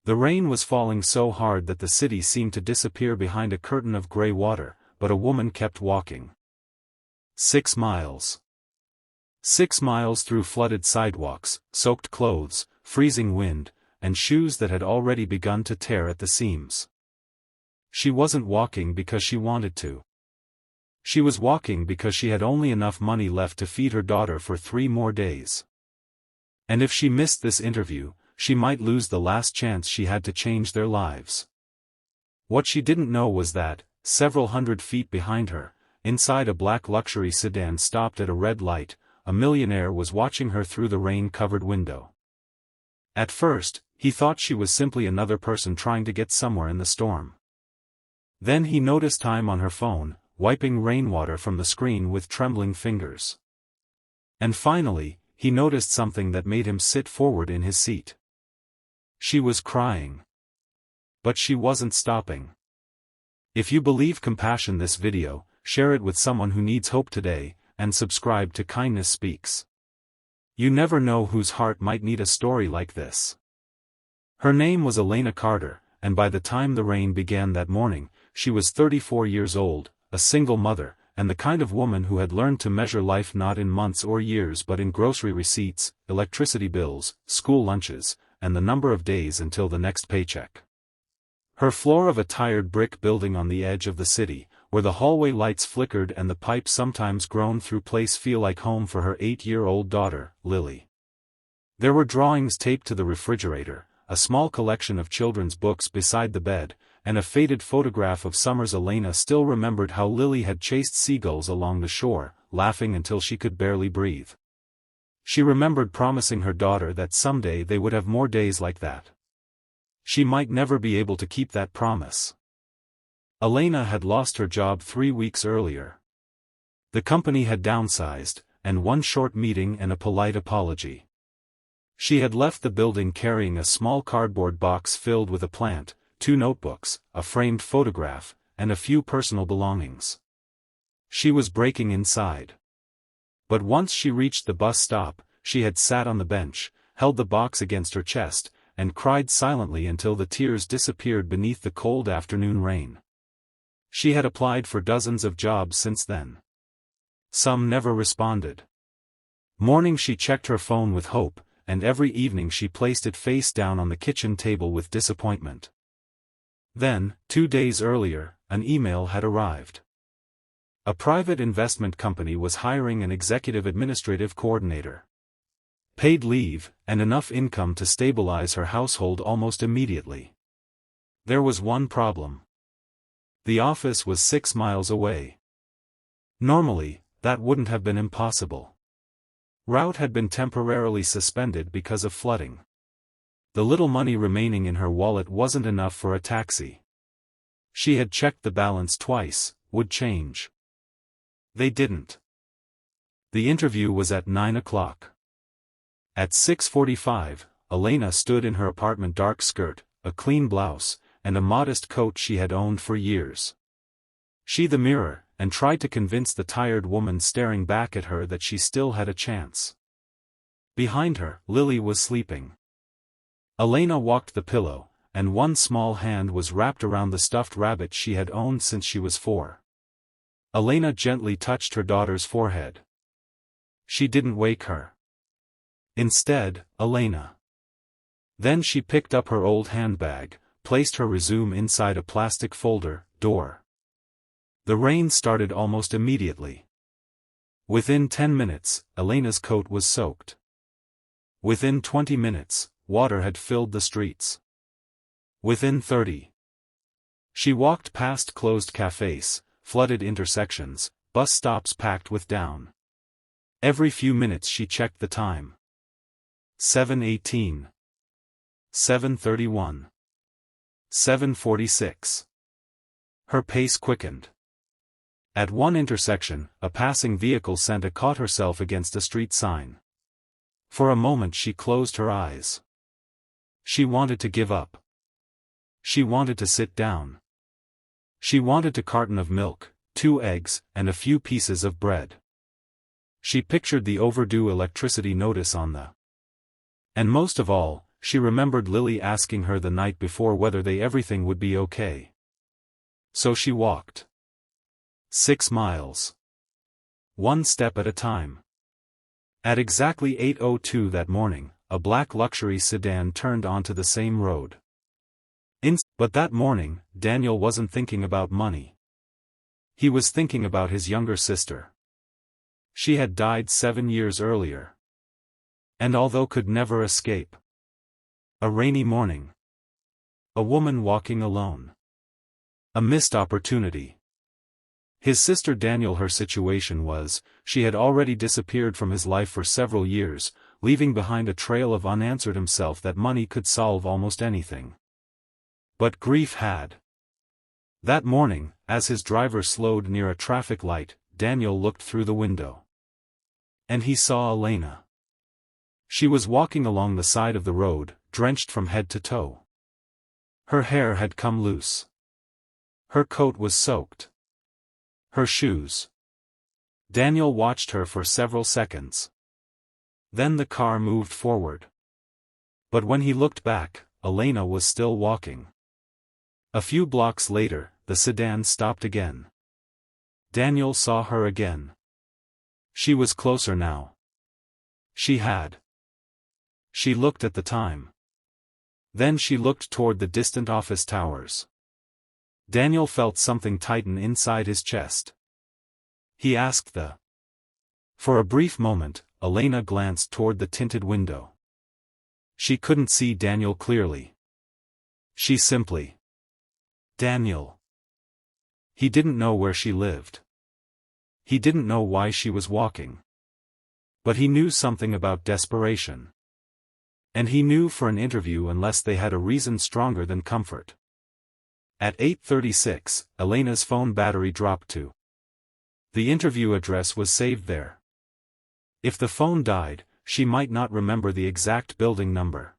The rain was falling so hard that the city seemed to disappear behind a curtain of gray water, but a woman kept walking. 6 miles. 6 miles through flooded sidewalks, soaked clothes, freezing wind, and shoes that had already begun to tear at the seams. She wasn't walking because she wanted to. She was walking because she had only enough money left to feed her daughter for 3 more days. And if she missed this interview, she might lose the last chance she had to change their lives. What she didn't know was that, several hundred feet behind her, inside a black luxury sedan stopped at a red light, a millionaire was watching her through the rain-covered window. At first, he thought she was simply another person trying to get somewhere in the storm. Then he noticed time on her phone, wiping rainwater from the screen with trembling fingers. And finally, he noticed something that made him sit forward in his seat. She was crying. But she wasn't stopping. If you believe compassion this video, share it with someone who needs hope today, and subscribe to Kindness Speaks. You never know whose heart might need a story like this. Her name was Elena Carter, and by the time the rain began that morning, she was 34 years old, a single mother, and the kind of woman who had learned to measure life not in months or years but in grocery receipts, electricity bills, school lunches, and the number of days until the next paycheck. Her floor of a tired brick building on the edge of the city, where the hallway lights flickered and the pipes sometimes groaned through place feel like home for her 8-year-old daughter, Lily. There were drawings taped to the refrigerator, a small collection of children's books beside the bed, and a faded photograph of summers Elena still remembered how Lily had chased seagulls along the shore, laughing until she could barely breathe. She remembered promising her daughter that someday they would have more days like that. She might never be able to keep that promise. Elena had lost her job 3 weeks earlier. The company had downsized, and one short meeting and a polite apology. She had left the building carrying a small cardboard box filled with a plant, 2 notebooks, a framed photograph, and a few personal belongings. She was breaking inside. But once she reached the bus stop, she had sat on the bench, held the box against her chest, and cried silently until the tears disappeared beneath the cold afternoon rain. She had applied for dozens of jobs since then. Some never responded. Morning she checked her phone with hope, and every evening she placed it face down on the kitchen table with disappointment. Then, 2 days earlier, an email had arrived. A private investment company was hiring an executive administrative coordinator. Paid leave, and enough income to stabilize her household almost immediately. There was one problem. The office was 6 miles away. Normally, that wouldn't have been impossible. Route had been temporarily suspended because of flooding. The little money remaining in her wallet wasn't enough for a taxi. She had checked the balance twice, would change. They didn't. The interview was at 9 o'clock. At 6:45, Elena stood in her apartment dark skirt, a clean blouse, and a modest coat she had owned for years. She the mirror, and tried to convince the tired woman staring back at her that she still had a chance. Behind her, Lily was sleeping. Elena walked the pillow, and one small hand was wrapped around the stuffed rabbit she had owned since she was 4. Elena gently touched her daughter's forehead. She didn't wake her. Instead, Elena. Then she picked up her old handbag, placed her resume inside a plastic folder, door. The rain started almost immediately. Within 10 minutes, Elena's coat was soaked. Within 20 minutes, water had filled the streets. Within 30. She walked past closed cafes, flooded intersections, bus stops packed with down. Every few minutes she checked the time. 7:18. 7:31. 7:46. Her pace quickened. At one intersection, a passing vehicle sent a caught herself against a street sign. For a moment she closed her eyes. She wanted to give up. She wanted to sit down. She wanted a carton of milk, 2 eggs, and a few pieces of bread. She pictured the overdue electricity notice on the. And most of all, she remembered Lily asking her the night before whether everything would be okay. So she walked 6 miles. One step at a time. At exactly 8:02 that morning, a black luxury sedan turned onto the same road. But that morning, Daniel wasn't thinking about money. He was thinking about his younger sister. She had died 7 years earlier. And although could never escape. A rainy morning. A woman walking alone. A missed opportunity. His sister Daniel, her situation was, she had already disappeared from his life for several years, leaving behind a trail of unanswered himself that money could solve almost anything. But grief had. That morning, as his driver slowed near a traffic light, Daniel looked through the window. And he saw Elena. She was walking along the side of the road, drenched from head to toe. Her hair had come loose. Her coat was soaked. Her shoes. Daniel watched her for several seconds. Then the car moved forward. But when he looked back, Elena was still walking. A few blocks later, the sedan stopped again. Daniel saw her again. She was closer now. She looked at the time. Then she looked toward the distant office towers. Daniel felt something tighten inside his chest. He asked the. For a brief moment, Elena glanced toward the tinted window. She couldn't see Daniel clearly. She simply. Daniel. He didn't know where she lived. He didn't know why she was walking. But he knew something about desperation. And he knew for an interview unless they had a reason stronger than comfort. At 8:36, Elena's phone battery dropped to. The interview address was saved there. If the phone died, she might not remember the exact building number.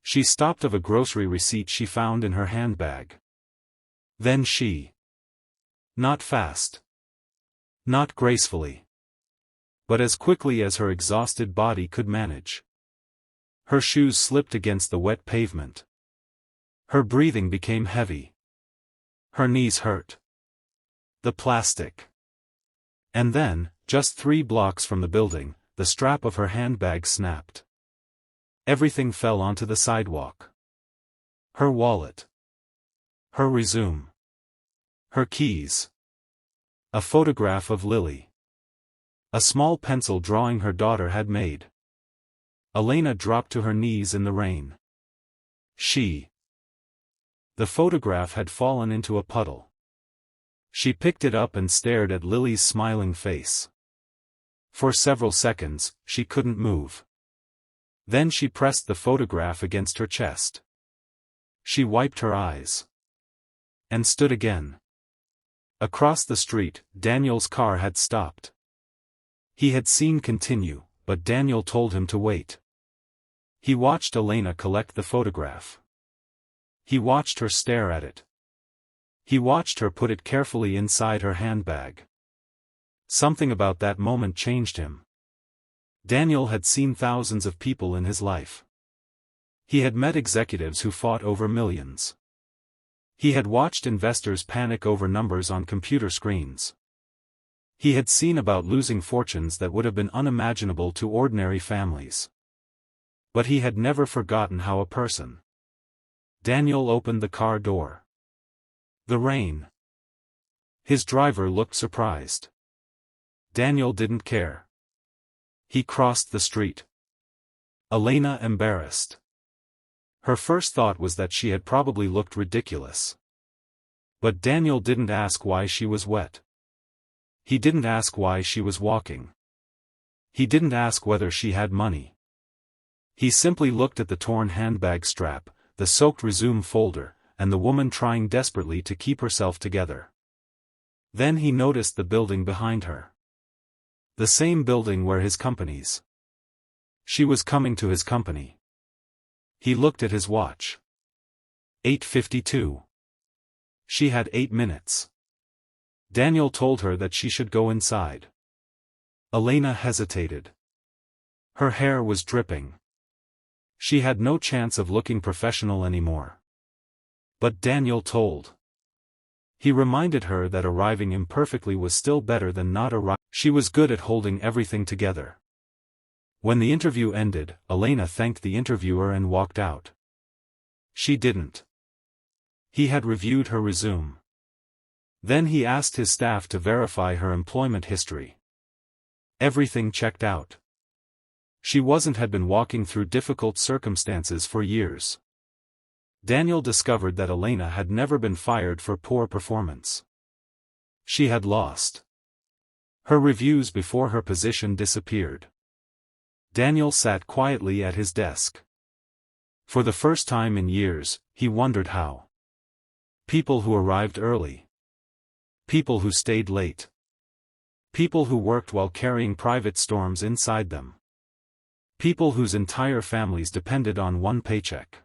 She stopped of a grocery receipt she found in her handbag. Then she. Not fast. Not gracefully. But as quickly as her exhausted body could manage. Her shoes slipped against the wet pavement. Her breathing became heavy. Her knees hurt. The plastic. And then, just 3 blocks from the building, the strap of her handbag snapped. Everything fell onto the sidewalk. Her wallet. Her resume. Her keys. A photograph of Lily. A small pencil drawing her daughter had made. Elena dropped to her knees in the rain. The photograph had fallen into a puddle. She picked it up and stared at Lily's smiling face. For several seconds, she couldn't move. Then she pressed the photograph against her chest. She wiped her eyes. And stood again. Across the street, Daniel's car had stopped. He had seen continue, but Daniel told him to wait. He watched Elena collect the photograph. He watched her stare at it. He watched her put it carefully inside her handbag. Something about that moment changed him. Daniel had seen thousands of people in his life. He had met executives who fought over millions. He had watched investors panic over numbers on computer screens. He had seen about losing fortunes that would have been unimaginable to ordinary families. But he had never forgotten how a person. Daniel opened the car door. The rain. His driver looked surprised. Daniel didn't care. He crossed the street. Elena embarrassed. Her first thought was that she had probably looked ridiculous. But Daniel didn't ask why she was wet. He didn't ask why she was walking. He didn't ask whether she had money. He simply looked at the torn handbag strap, the soaked resume folder, and the woman trying desperately to keep herself together. Then he noticed the building behind her. The same building where his company's. She was coming to his company. He looked at his watch. 8:52. She had 8 minutes. Daniel told her that she should go inside. Elena hesitated. Her hair was dripping. She had no chance of looking professional anymore. But Daniel told. He reminded her that arriving imperfectly was still better than not arriving. She was good at holding everything together. When the interview ended, Elena thanked the interviewer and walked out. She didn't. He had reviewed her resume. Then he asked his staff to verify her employment history. Everything checked out. She had been walking through difficult circumstances for years. Daniel discovered that Elena had never been fired for poor performance. She had lost her reviews before her position disappeared. Daniel sat quietly at his desk. For the first time in years, he wondered how. People who arrived early. People who stayed late. People who worked while carrying private storms inside them. People whose entire families depended on one paycheck.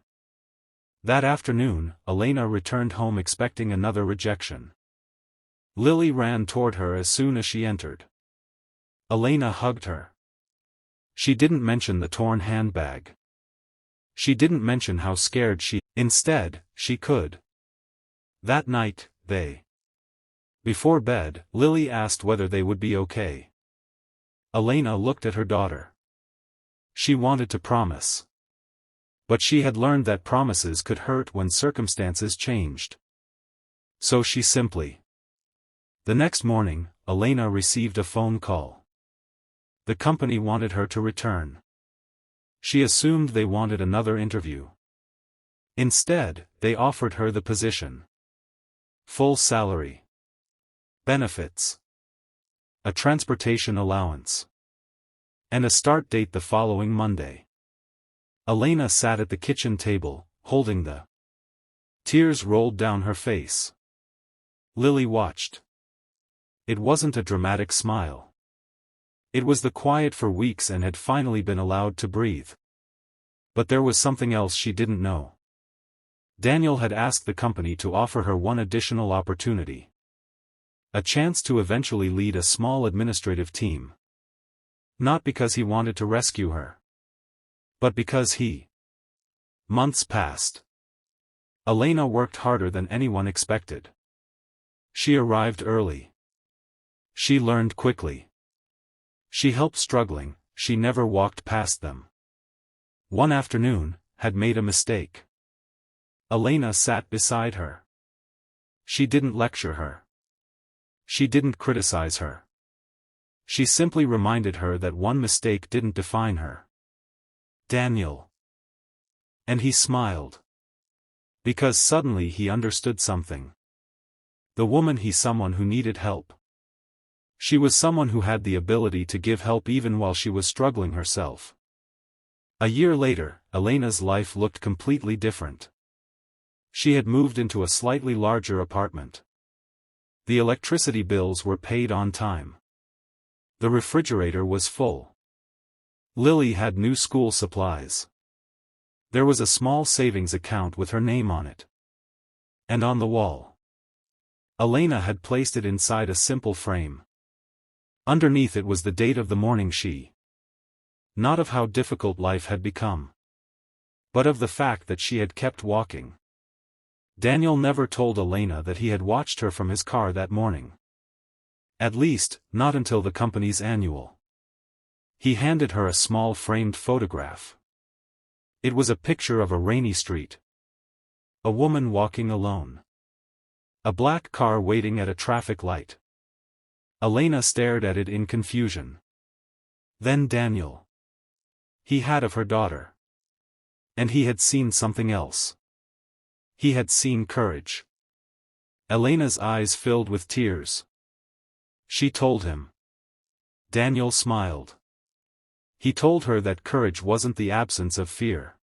That afternoon, Elena returned home expecting another rejection. Lily ran toward her as soon as she entered. Elena hugged her. She didn't mention the torn handbag. She didn't mention how scared instead, she could. That night, before bed, Lily asked whether they would be okay. Elena looked at her daughter. She wanted to promise. But she had learned that promises could hurt when circumstances changed. So she simply. The next morning, Elena received a phone call. The company wanted her to return. She assumed they wanted another interview. Instead, they offered her the position. Full salary. Benefits. A transportation allowance. And a start date the following Monday. Elena sat at the kitchen table, holding the. Tears rolled down her face. Lily watched. It wasn't a dramatic smile. It was the quiet for weeks and had finally been allowed to breathe. But there was something else she didn't know. Daniel had asked the company to offer her one additional opportunity. A chance to eventually lead a small administrative team. Not because he wanted to rescue her. But because he. Months passed. Elena worked harder than anyone expected. She arrived early. She learned quickly. She helped struggling, she never walked past them. One afternoon, had made a mistake. Elena sat beside her. She didn't lecture her. She didn't criticize her. She simply reminded her that one mistake didn't define her. Daniel. And he smiled. Because suddenly he understood something. The woman someone who needed help. She was someone who had the ability to give help even while she was struggling herself. A year later, Elena's life looked completely different. She had moved into a slightly larger apartment. The electricity bills were paid on time. The refrigerator was full. Lily had new school supplies. There was a small savings account with her name on it. And on the wall. Elena had placed it inside a simple frame. Underneath it was the date of the morning she. Not of how difficult life had become. But of the fact that she had kept walking. Daniel never told Elena that he had watched her from his car that morning. At least, not until the company's annual. He handed her a small framed photograph. It was a picture of a rainy street. A woman walking alone. A black car waiting at a traffic light. Elena stared at it in confusion. Then Daniel. He had of her daughter. And he had seen something else. He had seen courage. Elena's eyes filled with tears. She told him. Daniel smiled. He told her that courage wasn't the absence of fear.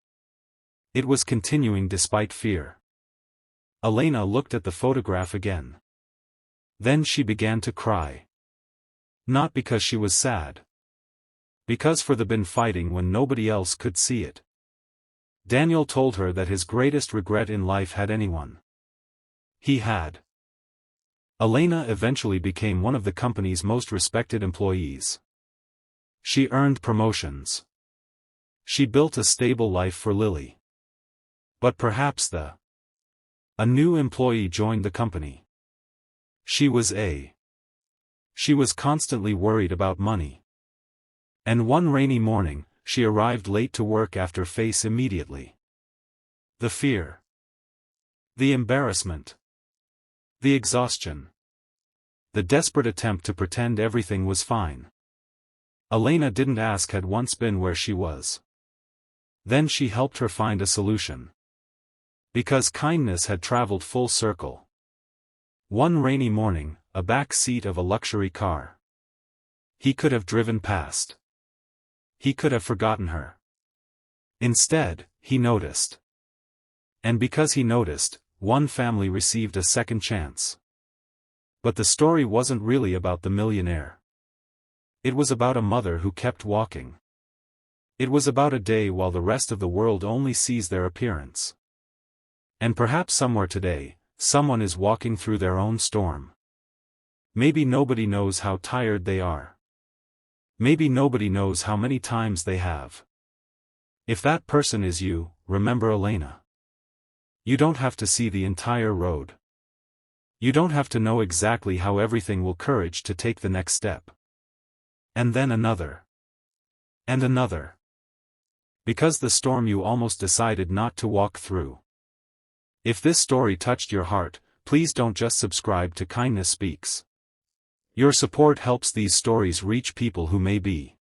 It was continuing despite fear. Elena looked at the photograph again. Then she began to cry. Not because she was sad. Because for the been fighting when nobody else could see it. Daniel told her that his greatest regret in life had anyone. He had. Elena eventually became one of the company's most respected employees. She earned promotions. She built a stable life for Lily. But perhaps a new employee joined the company. She was constantly worried about money. And one rainy morning, she arrived late to work after face immediately. The fear. The embarrassment. The exhaustion. The desperate attempt to pretend everything was fine. Elena didn't ask had once been where she was. Then she helped her find a solution. Because kindness had traveled full circle. One rainy morning, a back seat of a luxury car. He could have driven past. He could have forgotten her. Instead, he noticed. And because he noticed, one family received a second chance. But the story wasn't really about the millionaire. It was about a mother who kept walking. It was about a day while the rest of the world only sees their appearance. And perhaps somewhere today, someone is walking through their own storm. Maybe nobody knows how tired they are. Maybe nobody knows how many times they have. If that person is you, remember Elena. You don't have to see the entire road. You don't have to know exactly how everything will courage to take the next step. And then another. And another. Because the storm you almost decided not to walk through. If this story touched your heart, please don't just subscribe to Kindness Speaks. Your support helps these stories reach people who may be.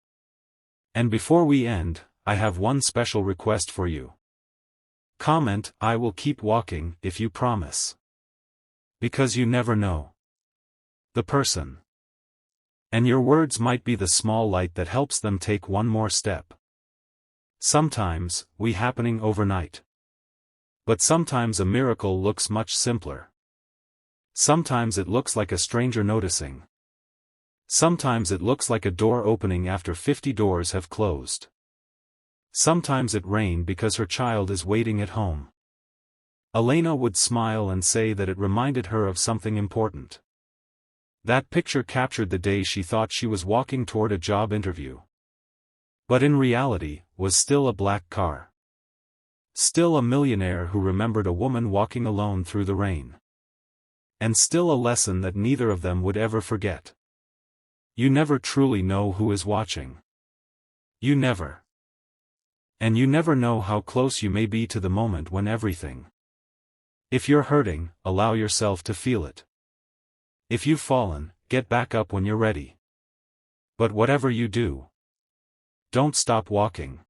And before we end, I have one special request for you. Comment, "I will keep walking," if you promise. Because you never know the person. And your words might be the small light that helps them take one more step. Sometimes, we happening overnight. But sometimes a miracle looks much simpler. Sometimes it looks like a stranger noticing. Sometimes it looks like a door opening after 50 doors have closed. Sometimes it rained because her child is waiting at home. Elena would smile and say that it reminded her of something important. That picture captured the day she thought she was walking toward a job interview. But in reality, was still a black car. Still a millionaire who remembered a woman walking alone through the rain. And still a lesson that neither of them would ever forget. You never truly know who is watching. You never. And you never know how close you may be to the moment when everything. If you're hurting, allow yourself to feel it. If you've fallen, get back up when you're ready. But whatever you do, don't stop walking.